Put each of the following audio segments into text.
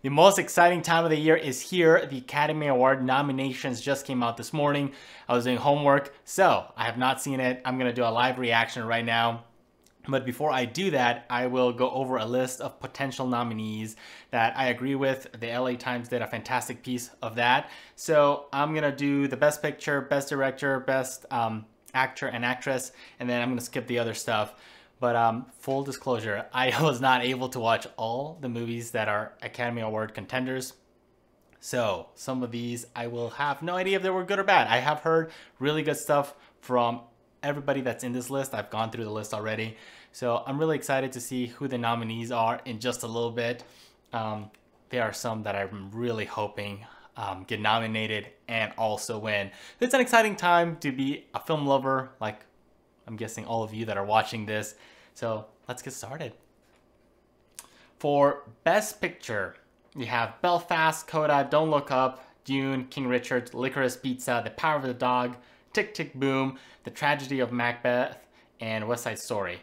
The most exciting time of the year is here. The Academy Award nominations just came out this morning. I was doing homework, so I have not seen it. I'm going to do a live reaction right now. But before I do that, I will go over a list of potential nominees that I agree with. The LA Times did a fantastic piece of that. So I'm going to do the Best Picture, Best Director, Best Actor and Actress, and then I'm going to skip the other stuff. But full disclosure, I was not able to watch all the movies that are Academy Award contenders. So some of these I will have no idea if they were good or bad. I have heard really good stuff from everybody that's in this list. I've gone through the list already. So I'm really excited to see who the nominees are in just a little bit. There are some that I'm really hoping get nominated and also win. It's an exciting time to be a film lover, like I'm guessing all of you that are watching this. So let's get started. For Best Picture, you have Belfast, Coda, Don't Look Up, Dune, King Richard, Licorice Pizza, The Power of the Dog, Tick Tick Boom, The Tragedy of Macbeth, and West Side Story.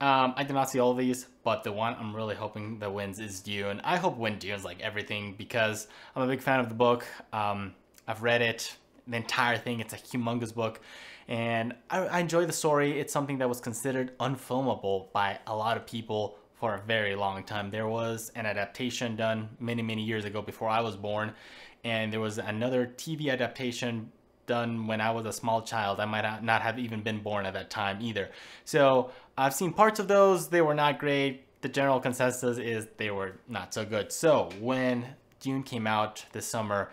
I did not see all of these, but the one I'm really hoping that wins is Dune. I hope win Dune's like everything because I'm a big fan of the book. I've read it, the entire thing. It's a humongous book. And I enjoy the story. It's something that was considered unfilmable by a lot of people for a very long time. There was an adaptation done many years ago before I was born. And there was another TV adaptation done when I was a small child. I might not have even been born at that time either. So I've seen parts of those. They were not great. The general consensus is they were not so good. So when Dune came out this summer,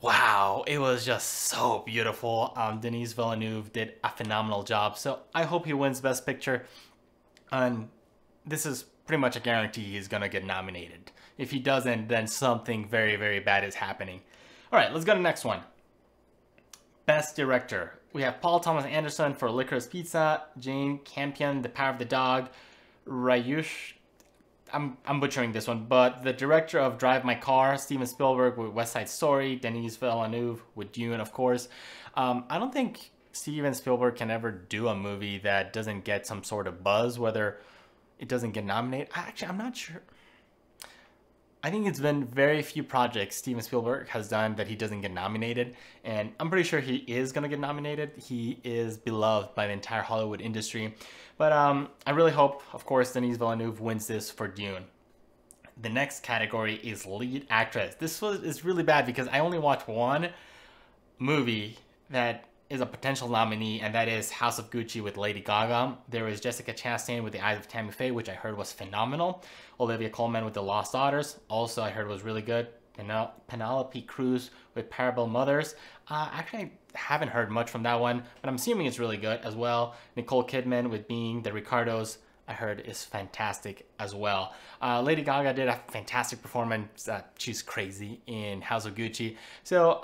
wow, it was just so beautiful. Denis Villeneuve did a phenomenal job. So I hope he wins Best Picture. And this is pretty much a guarantee he's going to get nominated. If he doesn't, then something very bad is happening. All right, let's go to the next one. Best Director. We have Paul Thomas Anderson for Licorice Pizza, Jane Campion, The Power of the Dog, Rayush, I'm butchering this one, but the director of Drive My Car, Steven Spielberg with West Side Story, Denis Villeneuve with Dune, of course. I don't think Steven Spielberg can ever do a movie that doesn't get some sort of buzz, whether it doesn't get nominated. Actually, I'm not sure. I think it's been very few projects Steven Spielberg has done that he doesn't get nominated, and I'm pretty sure he is going to get nominated. He is beloved by the entire Hollywood industry, but I really hope, of course, Denis Villeneuve wins this for Dune. The next category is Lead Actress. This is really bad because I only watched one movie that is a potential nominee, and that is House of Gucci with Lady Gaga. There is Jessica Chastain with The Eyes of Tammy Faye, which I heard was phenomenal. Olivia Colman with The Lost Daughters, also I heard was really good. Penelope Cruz with Parable Mothers. Actually, I haven't heard much from that one, but I'm assuming it's really good as well. Nicole Kidman with Being the Ricardos, I heard is fantastic as well. Lady Gaga did a fantastic performance. She's crazy in House of Gucci. So,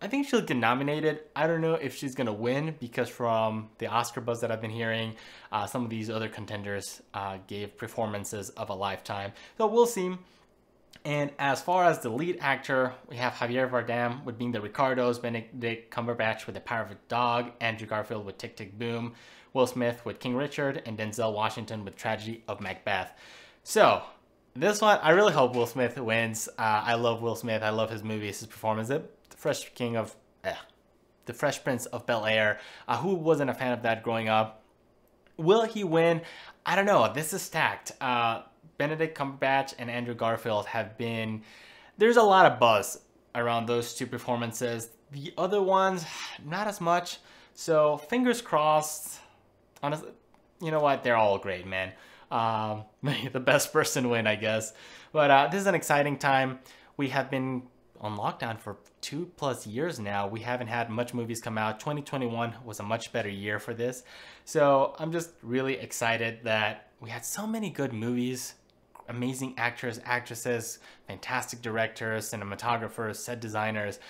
I think she'll get nominated. I don't know if she's going to win because from the Oscar buzz that I've been hearing, some of these other contenders gave performances of a lifetime. So we'll see. And as far as the lead actor, we have Javier Bardem with Being the Ricardos, Benedict Cumberbatch with The Power of a Dog, Andrew Garfield with Tick Tick Boom, Will Smith with King Richard, and Denzel Washington with Tragedy of Macbeth. So this one, I really hope Will Smith wins. I love Will Smith. I love his movies, his performance. The Fresh Prince of Bel-Air. Who wasn't a fan of that growing up? Will he win? I don't know. This is stacked. Benedict Cumberbatch and Andrew Garfield have been... There's a lot of buzz around those two performances. The other ones, not as much. So fingers crossed. Honestly, you know what? They're all great, man. The best person win, I guess. But this is an exciting time. We have been on lockdown for 2+ years now. We haven't had much movies come out. 2021 was a much better year for this. So I'm just really excited that we had so many good movies, amazing actors, actresses, fantastic directors, cinematographers, set designers,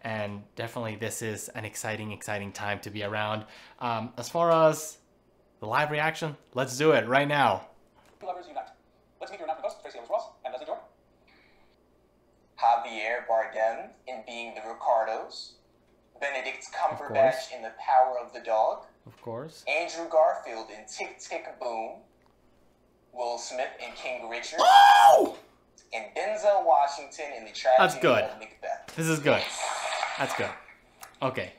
and definitely this is an exciting time to be around. As far as the live reaction, let's do it right now. Lovers unite. Let's meet your announcement hosts, Tracy Ellis Ross and Leslie Jordan. Javier Bardem in Being the Ricardos, Benedict Cumberbatch in The Power of the Dog, of course, Andrew Garfield in Tick Tick Boom, Will Smith in King Richard, oh! and Washington in the tragedy good. of Macbeth. This is good. That's good. Okay.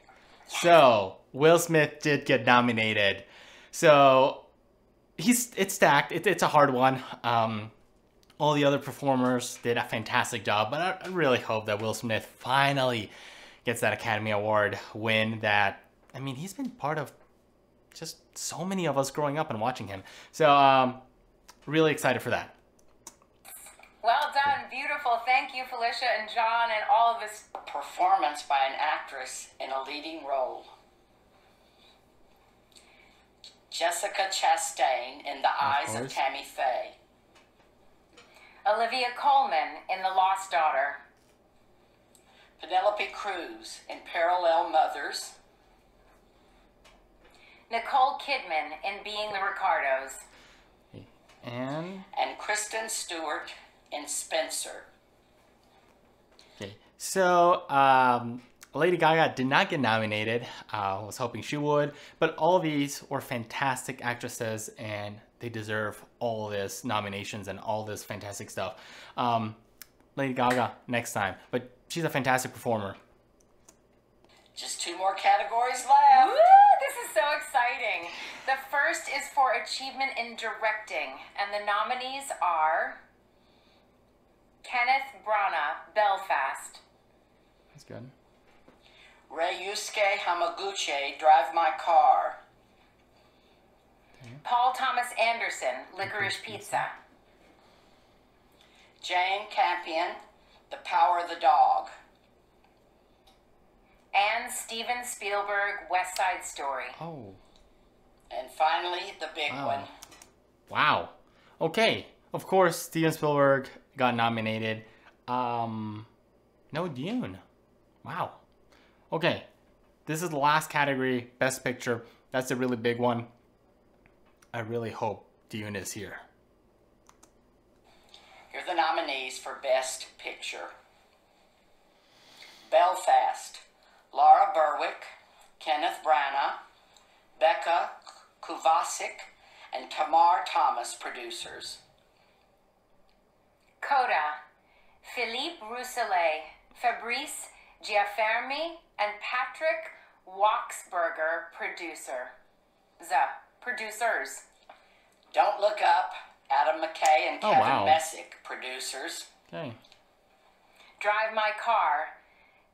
So, Will Smith did get nominated. So, it's stacked. It's a hard one. All the other performers did a fantastic job, but I really hope that Will Smith finally gets that Academy Award win that, I mean, he's been part of just so many of us growing up and watching him. So, really excited for that. Well done, beautiful. Thank you, Felicia and John, and all of this. Performance by an actress in a leading role. Jessica Chastain in The Eyes of Tammy Faye. Olivia Colman in The Lost Daughter. Penelope Cruz in Parallel Mothers. Nicole Kidman in Being the Ricardos. And Kristen Stewart in Spencer. okay, so Lady Gaga did not get nominated. I was hoping she would, but all these were fantastic actresses, and they deserve all this nominations and all this fantastic stuff. Lady Gaga next time, but she's a fantastic performer. Just 2 more categories left. Woo! This is so exciting. The first is for achievement in directing, and the nominees are Kenneth Branagh, Belfast. That's good. Ryusuke Hamaguchi, Drive My Car. Paul Thomas Anderson, Licorice Pizza. Jane Campion, The Power of the Dog. And Steven Spielberg, West Side Story. Oh. And finally, the big one. Wow. Okay. Of course, Steven Spielberg got nominated. No Dune. Wow. Okay. This is the last category, Best Picture. That's a really big one. I really hope Dune is here. Here are the nominees for Best Picture. Belfast, Laura Berwick, Kenneth Branagh, Becca Kovacic, and Tamar Thomas, producers. Coda, Philippe Rousselet, Fabrice Giaffermi, and Patrick Waxberger, producers. Don't Look Up, Adam McKay and Kevin wow. Messick, producers. Okay. Drive My Car,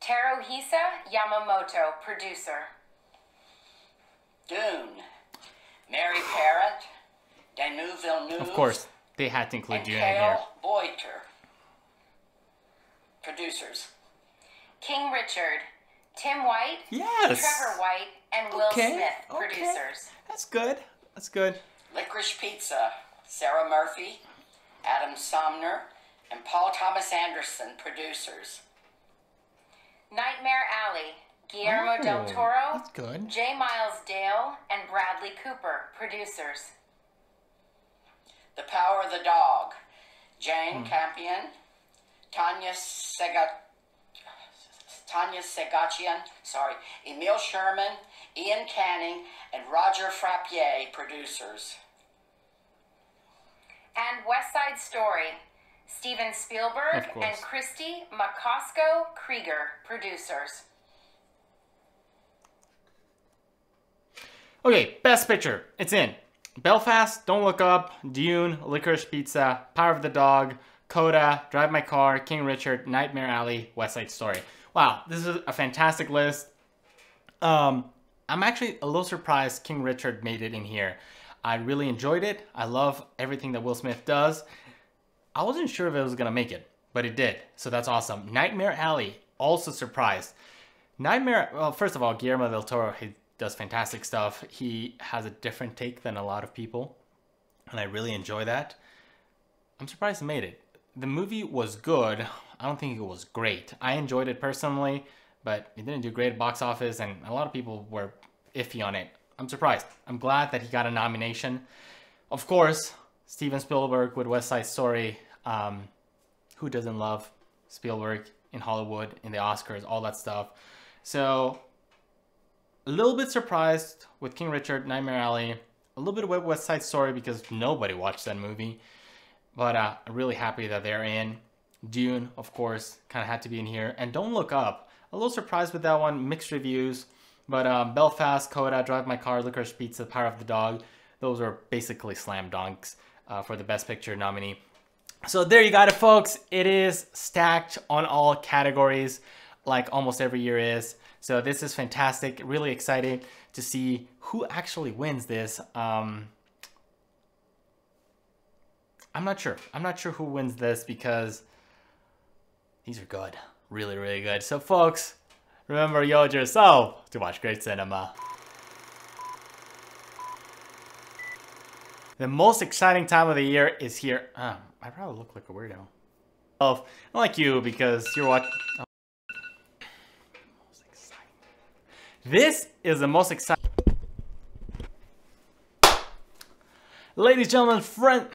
Teruhisa Yamamoto, producer. Dune, Mary Parent, Denis Villeneuve, Of course, they had to include and Dune in here. Cale Boiter, producers. King Richard, Tim White, Yes. Trevor White, and Will Smith, producers. That's good. That's good. Licorice Pizza, Sarah Murphy, Adam Sumner, and Paul Thomas Anderson, producers. Nightmare Alley, Guillermo del Toro, That's good. J. Miles Dale, and Bradley Cooper, producers. The Power of the Dog, Jane Campion, Tanya Segachian, Emil Sherman, Ian Canning, and Roger Frappier, producers. And West Side Story, Steven Spielberg Of course. and Christy McCosco Krieger, producers. Okay, Best Picture. It's in. Belfast, Don't Look Up, Dune, Licorice Pizza, Power of the Dog, Coda, Drive My Car, King Richard, Nightmare Alley, West Side Story. Wow, this is a fantastic list. I'm actually a little surprised King Richard made it in here. I really enjoyed it. I love everything that Will Smith does. I wasn't sure if it was going to make it, but it did. So that's awesome. Nightmare Alley, also surprised. Well, first of all, Guillermo del Toro, he does fantastic stuff. He has a different take than a lot of people, and I really enjoy that. I'm surprised he made it. The movie was good. I don't think it was great. I enjoyed it personally, but it didn't do great at box office, and a lot of people were iffy on it. I'm surprised. I'm glad that he got a nomination. Of course, Steven Spielberg with West Side Story. Who doesn't love Spielberg in Hollywood, in the Oscars, all that stuff. So, a little bit surprised with King Richard, Nightmare Alley. A little bit with West Side Story because nobody watched that movie. But I'm really happy that they're in. Dune, of course, kind of had to be in here. And Don't Look Up. A little surprised with that one. Mixed reviews. But Belfast, Coda, Drive My Car, Licorice Pizza, Power of the Dog. Those are basically slam dunks for the Best Picture nominee. So there you got it, folks. It is stacked on all categories like almost every year is. So this is fantastic. Really excited to see who actually wins this. I'm not sure. I'm not sure who wins this because these are good. Really, really good. So folks, remember, you owe it yourself to watch great cinema. The most exciting time of the year is here. I probably look like a weirdo. Oh, unlike you, because you're watching. Oh. Most exciting. This is the most exciting. Ladies, gentlemen, friends.